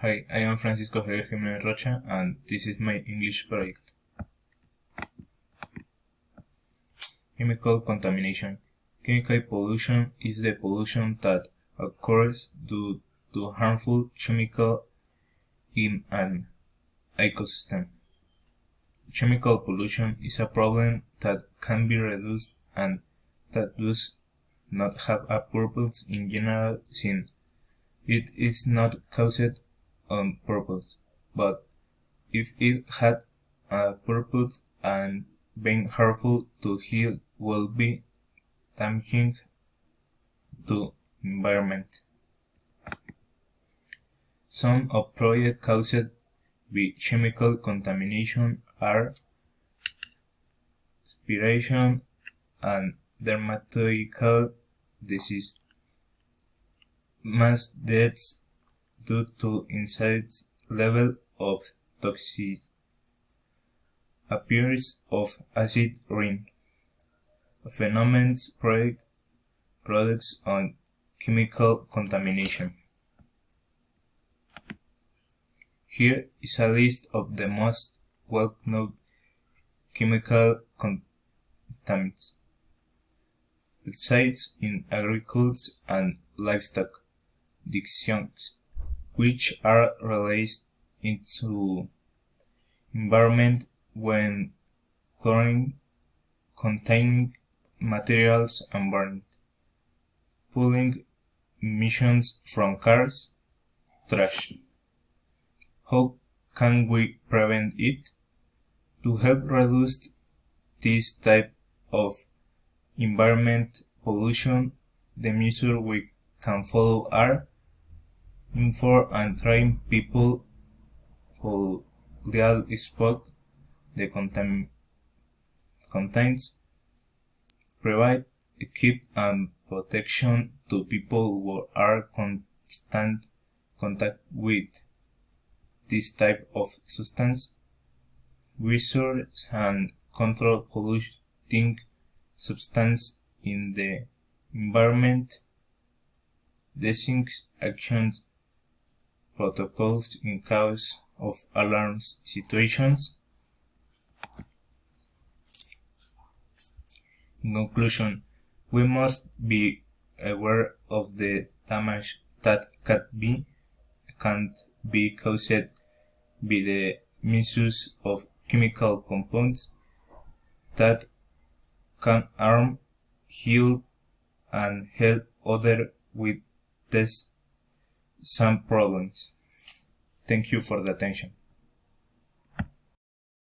Hi, I am Francisco Javier Jimenez Rocha, and this is my English project. Chemical contamination. Chemical pollution is the pollution that occurs due to harmful chemical in an ecosystem. Chemical pollution is a problem that can be reduced and that does not have a purpose in general, since it is not caused on purpose, but if it had a purpose and being harmful to health will be damaging to environment. Some of projects caused by chemical contamination are respiration and dermatological disease, mass deaths due to insects level of toxicity, appearance of acid rain, phenomenon products on chemical contamination. Here is a list of the most well-known chemical contaminants. Pesticides in agriculture and livestock, dioxins, which are released into environment when chlorine containing materials are burned, pulling emissions from cars, trash. How can we prevent it? To help reduce this type of environment pollution, the measures we can follow are inform and train people who will expose the contents, provide equip and protection to people who are constant contact with this type of substance, research and control polluting substance in the environment, design actions protocols in case of alarm situations. In conclusion, we must be aware of the damage that can't be caused by the misuse of chemical compounds that can harm health and help others with some problems. Thank you for the attention.